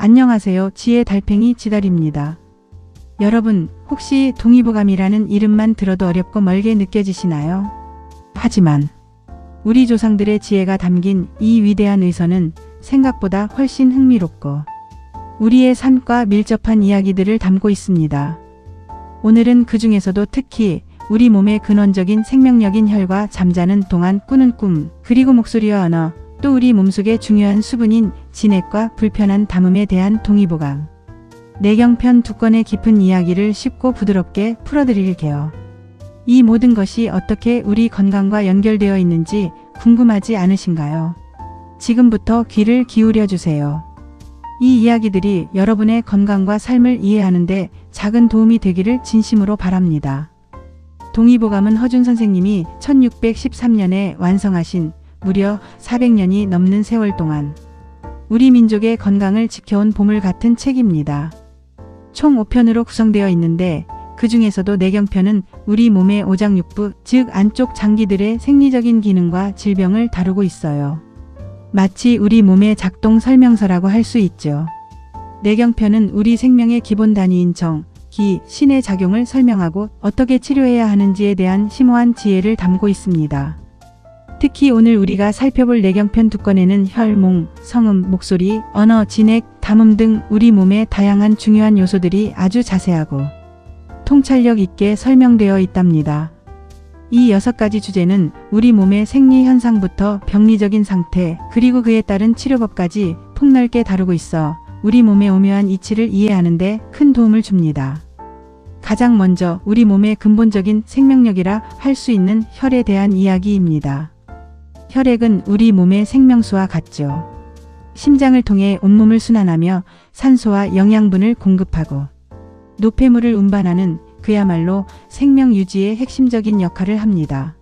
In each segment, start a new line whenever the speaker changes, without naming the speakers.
안녕하세요. 지혜 달팽이 지달입니다. 여러분, 혹시 동의보감이라는 이름만 들어도 어렵고 멀게 느껴지시나요? 하지만 우리 조상들의 지혜가 담긴 이 위대한 의서는 생각보다 훨씬 흥미롭고 우리의 삶과 밀접한 이야기들을 담고 있습니다. 오늘은 그 중에서도 특히 우리 몸의 근원적인 생명력인 혈과 잠자는 동안 꾸는 꿈, 그리고 목소리와 언어, 또 우리 몸속의 중요한 수분인 진액과 불편한 담음에 대한 동의보감, 내경편 두 건의 깊은 이야기를 쉽고 부드럽게 풀어드릴게요. 이 모든 것이 어떻게 우리 건강과 연결되어 있는지 궁금하지 않으신가요? 지금부터 귀를 기울여 주세요. 이 이야기들이 여러분의 건강과 삶을 이해하는데 작은 도움이 되기를 진심으로 바랍니다. 동의보감은 허준 선생님이 1613년에 완성하신 무려 400년이 넘는 세월 동안 우리 민족의 건강을 지켜온 보물 같은 책입니다. 총 5편으로 구성되어 있는데 그 중에서도 내경편은 우리 몸의 오장육부, 즉 안쪽 장기들의 생리적인 기능과 질병을 다루고 있어요. 마치 우리 몸의 작동 설명서라고 할 수 있죠. 내경편은 우리 생명의 기본 단위인 정, 기, 신의 작용을 설명하고 어떻게 치료해야 하는지에 대한 심오한 지혜를 담고 있습니다. 특히 오늘 우리가 살펴볼 내경편 두 건에는 혈, 몽, 성음, 목소리, 언어, 진액, 담음 등 우리 몸의 다양한 중요한 요소들이 아주 자세하고 통찰력 있게 설명되어 있답니다. 이 6가지 주제는 우리 몸의 생리 현상부터 병리적인 상태, 그리고 그에 따른 치료법까지 폭넓게 다루고 있어 우리 몸의 오묘한 이치를 이해하는 데 큰 도움을 줍니다. 가장 먼저 우리 몸의 근본적인 생명력이라 할 수 있는 혈에 대한 이야기입니다. 혈액은 우리 몸의 생명수와 같죠. 심장을 통해 온몸을 순환하며 산소와 영양분을 공급하고 노폐물을 운반하는 그야말로 생명 유지의 핵심적인 역할을 합니다.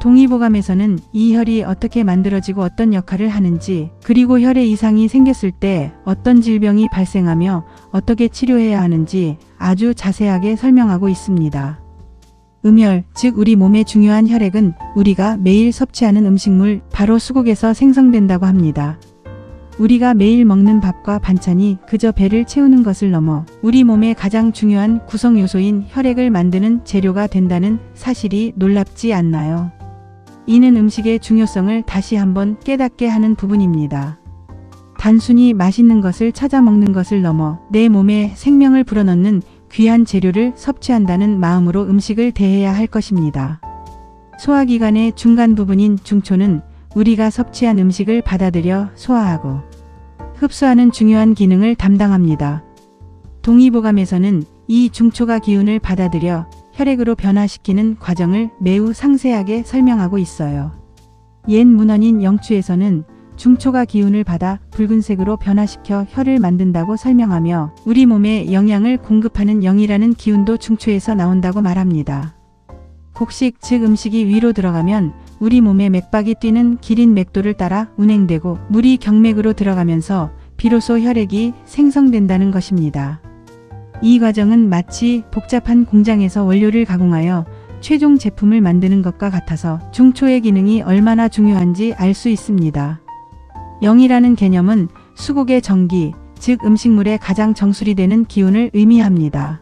동의보감에서는 이 혈이 어떻게 만들어지고 어떤 역할을 하는지, 그리고 혈에 이상이 생겼을 때 어떤 질병이 발생하며 어떻게 치료해야 하는지 아주 자세하게 설명하고 있습니다. 음혈, 즉 우리 몸의 중요한 혈액은 우리가 매일 섭취하는 음식물, 바로 수국에서 생성된다고 합니다. 우리가 매일 먹는 밥과 반찬이 그저 배를 채우는 것을 넘어 우리 몸의 가장 중요한 구성 요소인 혈액을 만드는 재료가 된다는 사실이 놀랍지 않나요? 이는 음식의 중요성을 다시 한번 깨닫게 하는 부분입니다. 단순히 맛있는 것을 찾아 먹는 것을 넘어 내 몸에 생명을 불어넣는 귀한 재료를 섭취한다는 마음으로 음식을 대해야 할 것입니다. 소화기관의 중간 부분인 중초는 우리가 섭취한 음식을 받아들여 소화하고 흡수하는 중요한 기능을 담당합니다. 동의보감에서는 이 중초가 기운을 받아들여 혈액으로 변화시키는 과정을 매우 상세하게 설명하고 있어요. 옛 문헌인 영추에서는 중초가 기운을 받아 붉은색으로 변화시켜 혈을 만든다고 설명하며 우리 몸에 영양을 공급하는 영이라는 기운도 중초에서 나온다고 말합니다. 곡식, 즉 음식이 위로 들어가면 우리 몸의 맥박이 뛰는 길인 맥도를 따라 운행되고 물이 경맥으로 들어가면서 비로소 혈액이 생성된다는 것입니다. 이 과정은 마치 복잡한 공장에서 원료를 가공하여 최종 제품을 만드는 것과 같아서 중초의 기능이 얼마나 중요한지 알 수 있습니다. 영이라는 개념은 수국의 정기, 즉 음식물의 가장 정수리 되는 기운을 의미합니다.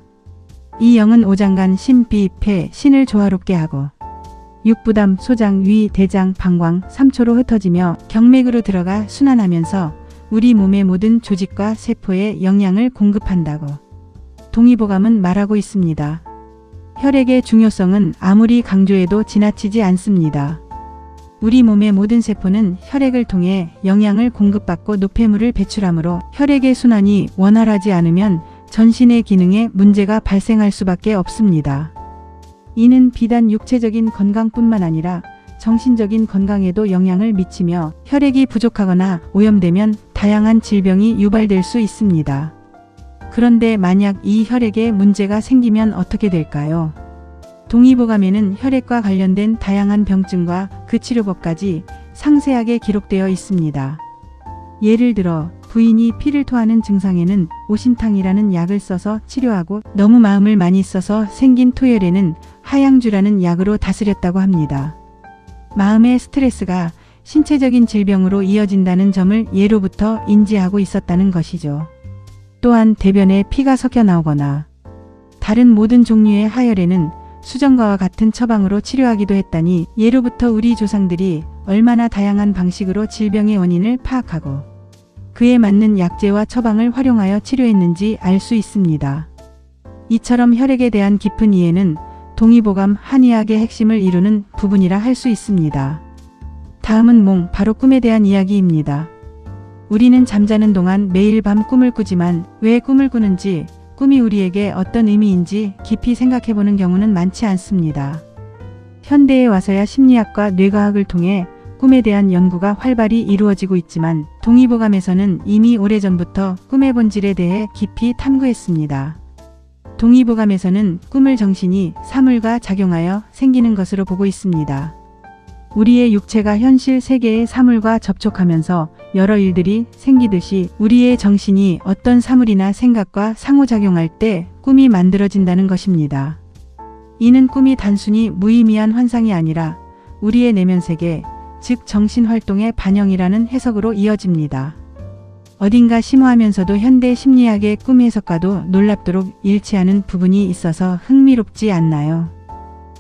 이 영은 오장간, 심, 비, 폐, 신을 조화롭게 하고 육부담, 소장, 위, 대장, 방광, 삼초로 흩어지며 경맥으로 들어가 순환하면서 우리 몸의 모든 조직과 세포에 영양을 공급한다고 동의보감은 말하고 있습니다. 혈액의 중요성은 아무리 강조해도 지나치지 않습니다. 우리 몸의 모든 세포는 혈액을 통해 영양을 공급받고 노폐물을 배출하므로 혈액의 순환이 원활하지 않으면 전신의 기능에 문제가 발생할 수밖에 없습니다. 이는 비단 육체적인 건강뿐만 아니라 정신적인 건강에도 영향을 미치며 혈액이 부족하거나 오염되면 다양한 질병이 유발될 수 있습니다. 그런데 만약 이 혈액에 문제가 생기면 어떻게 될까요? 동의보감에는 혈액과 관련된 다양한 병증과 그 치료법까지 상세하게 기록되어 있습니다. 예를 들어 부인이 피를 토하는 증상에는 오신탕이라는 약을 써서 치료하고 너무 마음을 많이 써서 생긴 토혈에는 하양주라는 약으로 다스렸다고 합니다. 마음의 스트레스가 신체적인 질병으로 이어진다는 점을 예로부터 인지하고 있었다는 것이죠. 또한 대변에 피가 섞여 나오거나 다른 모든 종류의 하혈에는 수정과와 같은 처방으로 치료하기도 했다니 예로부터 우리 조상들이 얼마나 다양한 방식으로 질병의 원인을 파악하고 그에 맞는 약재와 처방을 활용하여 치료했는지 알 수 있습니다. 이처럼 혈액에 대한 깊은 이해는 동의보감 한의학의 핵심을 이루는 부분이라 할 수 있습니다. 다음은 몽, 바로 꿈에 대한 이야기입니다. 우리는 잠자는 동안 매일 밤 꿈을 꾸지만 왜 꿈을 꾸는지, 꿈이 우리에게 어떤 의미인지 깊이 생각해보는 경우는 많지 않습니다. 현대에 와서야 심리학과 뇌과학을 통해 꿈에 대한 연구가 활발히 이루어지고 있지만 동의보감에서는 이미 오래전부터 꿈의 본질에 대해 깊이 탐구했습니다. 동의보감에서는 꿈을 정신이 사물과 작용하여 생기는 것으로 보고 있습니다. 우리의 육체가 현실 세계의 사물과 접촉하면서 여러 일들이 생기듯이 우리의 정신이 어떤 사물이나 생각과 상호작용할 때 꿈이 만들어진다는 것입니다. 이는 꿈이 단순히 무의미한 환상이 아니라 우리의 내면 세계, 즉 정신활동의 반영이라는 해석으로 이어집니다. 어딘가 심오하면서도 현대 심리학의 꿈 해석과도 놀랍도록 일치하는 부분이 있어서 흥미롭지 않나요?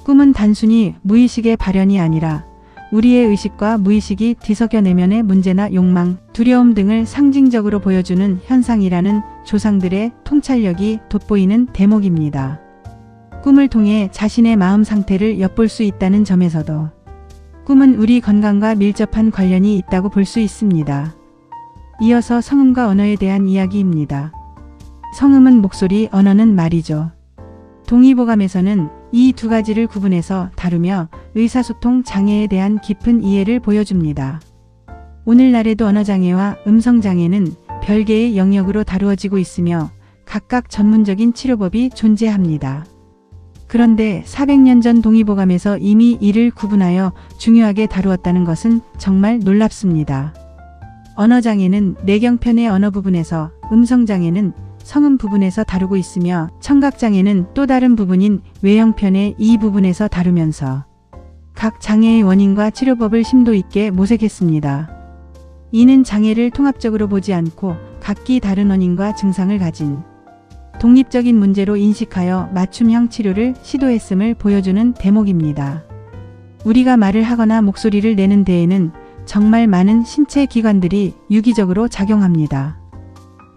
꿈은 단순히 무의식의 발현이 아니라 우리의 의식과 무의식이 뒤섞여 내면의 문제나 욕망, 두려움 등을 상징적으로 보여주는 현상이라는 조상들의 통찰력이 돋보이는 대목입니다. 꿈을 통해 자신의 마음 상태를 엿볼 수 있다는 점에서도 꿈은 우리 건강과 밀접한 관련이 있다고 볼 수 있습니다. 이어서 성음과 언어에 대한 이야기입니다. 성음은 목소리, 언어는 말이죠. 동의보감에서는 이 두 가지를 구분해서 다루며 의사소통 장애에 대한 깊은 이해를 보여줍니다. 오늘날에도 언어장애와 음성장애는 별개의 영역으로 다루어지고 있으며 각각 전문적인 치료법이 존재합니다. 그런데 400년 전 동의보감에서 이미 이를 구분하여 중요하게 다루었다는 것은 정말 놀랍습니다. 언어장애는 뇌경편의 언어 부분에서, 음성장애는 성음 부분에서 다루고 있으며 청각장애는 또 다른 부분인 외형편의 이 부분에서 다루면서 각 장애의 원인과 치료법을 심도 있게 모색했습니다. 이는 장애를 통합적으로 보지 않고 각기 다른 원인과 증상을 가진 독립적인 문제로 인식하여 맞춤형 치료를 시도했음을 보여주는 대목입니다. 우리가 말을 하거나 목소리를 내는 데에는 정말 많은 신체 기관들이 유기적으로 작용합니다.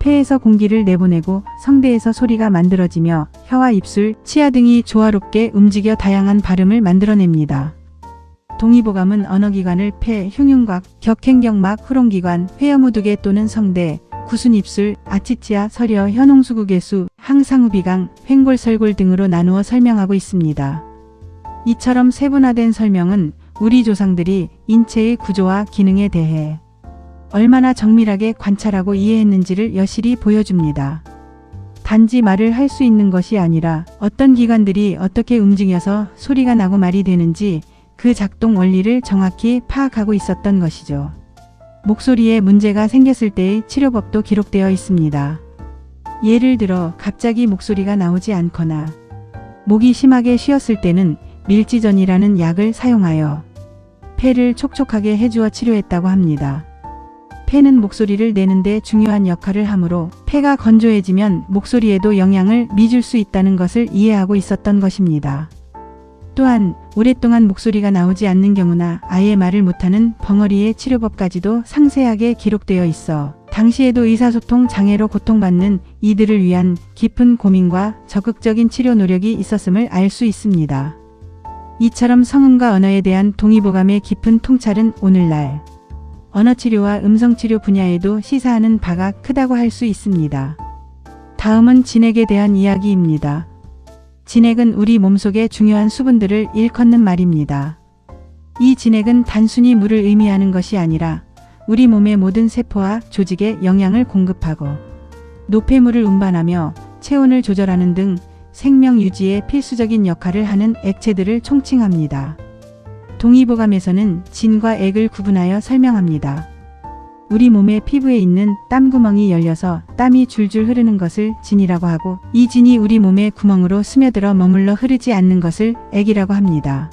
폐에서 공기를 내보내고 성대에서 소리가 만들어지며 혀와 입술, 치아 등이 조화롭게 움직여 다양한 발음을 만들어냅니다. 동의보감은 언어기관을 폐, 흉흉곽, 격행경막, 후롱기관, 회여무두개 또는 성대, 구순입술, 아치치아, 서려, 현홍수구개수, 항상우비강, 횡골설골 등으로 나누어 설명하고 있습니다. 이처럼 세분화된 설명은 우리 조상들이 인체의 구조와 기능에 대해 얼마나 정밀하게 관찰하고 이해했는지를 여실히 보여줍니다. 단지 말을 할 수 있는 것이 아니라 어떤 기관들이 어떻게 움직여서 소리가 나고 말이 되는지 그 작동 원리를 정확히 파악하고 있었던 것이죠. 목소리에 문제가 생겼을 때의 치료법도 기록되어 있습니다. 예를 들어 갑자기 목소리가 나오지 않거나 목이 심하게 쉬었을 때는 밀지전이라는 약을 사용하여 폐를 촉촉하게 해주어 치료했다고 합니다. 폐는 목소리를 내는데 중요한 역할을 하므로 폐가 건조해지면 목소리에도 영향을 미줄 수 있다는 것을 이해하고 있었던 것입니다. 또한 오랫동안 목소리가 나오지 않는 경우나 아예 말을 못하는 벙어리의 치료법까지도 상세하게 기록되어 있어 당시에도 의사소통 장애로 고통받는 이들을 위한 깊은 고민과 적극적인 치료 노력이 있었음을 알 수 있습니다. 이처럼 성음과 언어에 대한 동의보감의 깊은 통찰은 오늘날 언어치료와 음성치료 분야에도 시사하는 바가 크다고 할 수 있습니다. 다음은 진액에 대한 이야기입니다. 진액은 우리 몸속의 중요한 수분들을 일컫는 말입니다. 이 진액은 단순히 물을 의미하는 것이 아니라 우리 몸의 모든 세포와 조직에 영양을 공급하고 노폐물을 운반하며 체온을 조절하는 등 생명 유지에 필수적인 역할을 하는 액체들을 총칭합니다. 동의보감에서는 진과 액을 구분하여 설명합니다. 우리 몸의 피부에 있는 땀구멍이 열려서 땀이 줄줄 흐르는 것을 진이라고 하고 이 진이 우리 몸의 구멍으로 스며들어 머물러 흐르지 않는 것을 액이라고 합니다.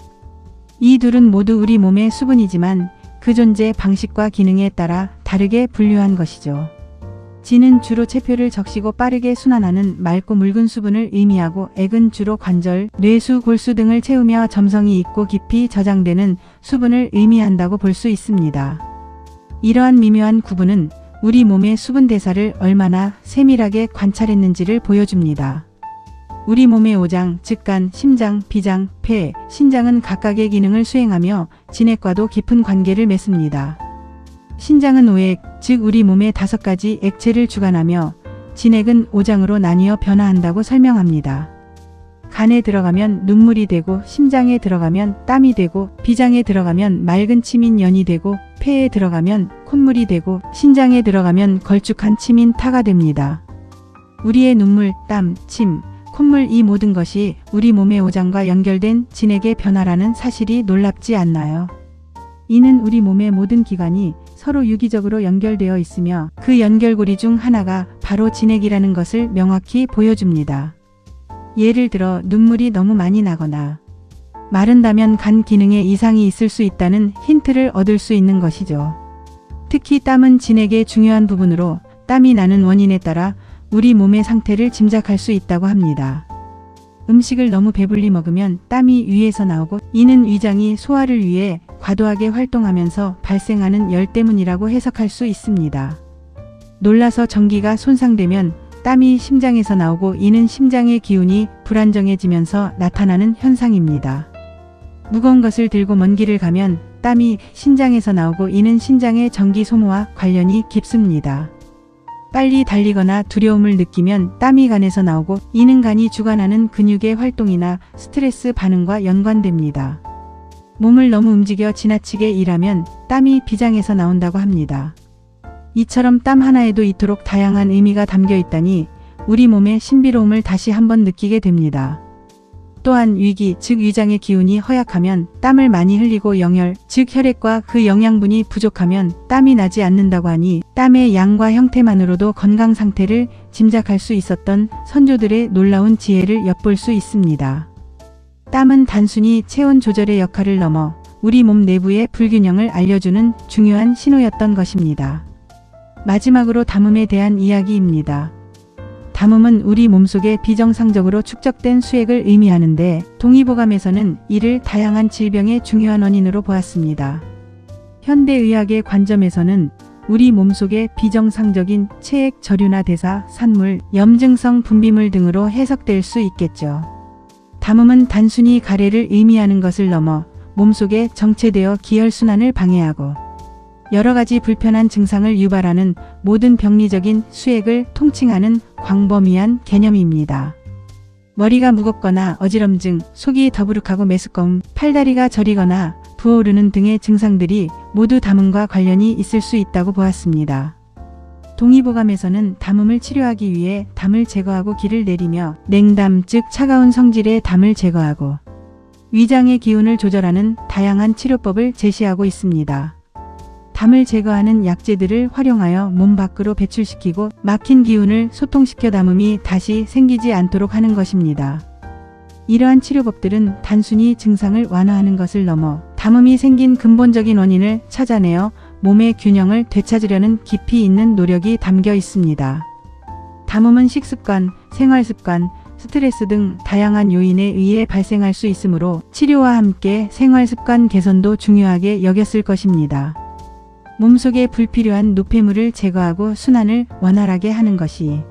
이 둘은 모두 우리 몸의 수분이지만 그 그 존재 방식과 기능에 따라 다르게 분류한 것이죠. 지는 주로 체표를 적시고 빠르게 순환하는 맑고 묽은 수분을 의미하고 액은 주로 관절, 뇌수, 골수 등을 채우며 점성이 있고 깊이 저장되는 수분을 의미한다고 볼 수 있습니다. 이러한 미묘한 구분은 우리 몸의 수분 대사를 얼마나 세밀하게 관찰했는지를 보여줍니다. 우리 몸의 오장, 즉 간, 심장, 비장, 폐, 신장은 각각의 기능을 수행하며 진액과도 깊은 관계를 맺습니다. 신장은 오액, 즉 우리 몸의 5가지 액체를 주관하며 진액은 오장으로 나뉘어 변화한다고 설명합니다. 간에 들어가면 눈물이 되고, 심장에 들어가면 땀이 되고, 비장에 들어가면 맑은 침인 연이 되고, 폐에 들어가면 콧물이 되고, 신장에 들어가면 걸쭉한 침인 타가 됩니다. 우리의 눈물, 땀, 침, 콧물 이 모든 것이 우리 몸의 오장과 연결된 진액의 변화라는 사실이 놀랍지 않나요? 이는 우리 몸의 모든 기관이 서로 유기적으로 연결되어 있으며 그 연결고리 중 하나가 바로 진액이라는 것을 명확히 보여줍니다. 예를 들어 눈물이 너무 많이 나거나 마른다면 간 기능에 이상이 있을 수 있다는 힌트를 얻을 수 있는 것이죠. 특히 땀은 진액의 중요한 부분으로 땀이 나는 원인에 따라 우리 몸의 상태를 짐작할 수 있다고 합니다. 음식을 너무 배불리 먹으면 땀이 위에서 나오고, 이는 위장이 소화를 위해 과도하게 활동하면서 발생하는 열 때문이라고 해석할 수 있습니다. 놀라서 전기가 손상되면 땀이 심장에서 나오고, 이는 심장의 기운이 불안정해지면서 나타나는 현상입니다. 무거운 것을 들고 먼 길을 가면 땀이 신장에서 나오고, 이는 신장의 전기 소모와 관련이 깊습니다. 빨리 달리거나 두려움을 느끼면 땀이 간에서 나오고, 이는 간이 주관하는 근육의 활동이나 스트레스 반응과 연관됩니다. 몸을 너무 움직여 지나치게 일하면 땀이 비장에서 나온다고 합니다. 이처럼 땀 하나에도 이토록 다양한 의미가 담겨 있다니 우리 몸의 신비로움을 다시 한번 느끼게 됩니다. 또한 위기, 즉 위장의 기운이 허약하면 땀을 많이 흘리고 영혈, 즉 혈액과 그 영양분이 부족하면 땀이 나지 않는다고 하니 땀의 양과 형태만으로도 건강 상태를 짐작할 수 있었던 선조들의 놀라운 지혜를 엿볼 수 있습니다. 땀은 단순히 체온 조절의 역할을 넘어 우리 몸 내부의 불균형을 알려주는 중요한 신호였던 것입니다. 마지막으로 담음에 대한 이야기입니다. 담음은 우리 몸속에 비정상적으로 축적된 수액을 의미하는데, 동의보감에서는 이를 다양한 질병의 중요한 원인으로 보았습니다. 현대의학의 관점에서는 우리 몸속의 비정상적인 체액 저류나 대사, 산물, 염증성 분비물 등으로 해석될 수 있겠죠. 담음은 단순히 가래를 의미하는 것을 넘어 몸속에 정체되어 기혈순환을 방해하고 여러 가지 불편한 증상을 유발하는 모든 병리적인 수액을 통칭하는 광범위한 개념입니다. 머리가 무겁거나 어지럼증, 속이 더부룩하고 메스꺼움, 팔다리가 저리거나 부어오르는 등의 증상들이 모두 담음과 관련이 있을 수 있다고 보았습니다. 동의보감에서는 담음을 치료하기 위해 담을 제거하고 기를 내리며 냉담, 즉 차가운 성질의 담을 제거하고 위장의 기운을 조절하는 다양한 치료법을 제시하고 있습니다. 담을 제거하는 약재들을 활용하여 몸 밖으로 배출시키고 막힌 기운을 소통시켜 담음이 다시 생기지 않도록 하는 것입니다. 이러한 치료법들은 단순히 증상을 완화하는 것을 넘어 담음이 생긴 근본적인 원인을 찾아내어 몸의 균형을 되찾으려는 깊이 있는 노력이 담겨 있습니다. 담음은 식습관, 생활습관, 스트레스 등 다양한 요인에 의해 발생할 수 있으므로 치료와 함께 생활습관 개선도 중요하게 여겼을 것입니다. 몸속에 불필요한 노폐물을 제거하고 순환을 원활하게 하는 것이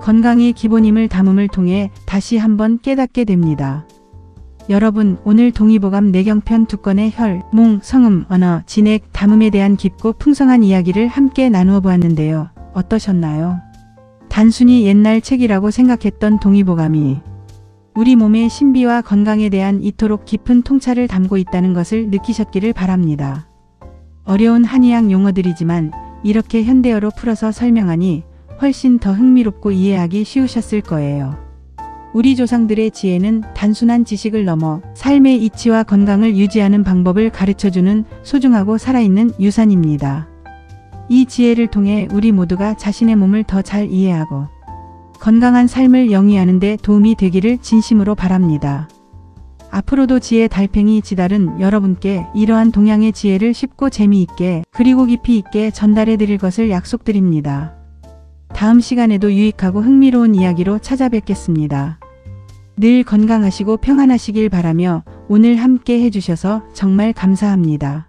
건강의 기본임을 담음을 통해 다시 한번 깨닫게 됩니다. 여러분, 오늘 동의보감 내경편 2건의 혈, 몽, 성음, 언어, 진액, 담음에 대한 깊고 풍성한 이야기를 함께 나누어 보았는데요. 어떠셨나요? 단순히 옛날 책이라고 생각했던 동의보감이 우리 몸의 신비와 건강에 대한 이토록 깊은 통찰을 담고 있다는 것을 느끼셨기를 바랍니다. 어려운 한의학 용어들이지만 이렇게 현대어로 풀어서 설명하니 훨씬 더 흥미롭고 이해하기 쉬우셨을 거예요. 우리 조상들의 지혜는 단순한 지식을 넘어 삶의 이치와 건강을 유지하는 방법을 가르쳐주는 소중하고 살아있는 유산입니다. 이 지혜를 통해 우리 모두가 자신의 몸을 더 잘 이해하고 건강한 삶을 영위하는 데 도움이 되기를 진심으로 바랍니다. 앞으로도 지혜 달팽이 지달은 여러분께 이러한 동양의 지혜를 쉽고 재미있게 그리고 깊이 있게 전달해 드릴 것을 약속드립니다. 다음 시간에도 유익하고 흥미로운 이야기로 찾아뵙겠습니다. 늘 건강하시고 평안하시길 바라며 오늘 함께 해주셔서 정말 감사합니다.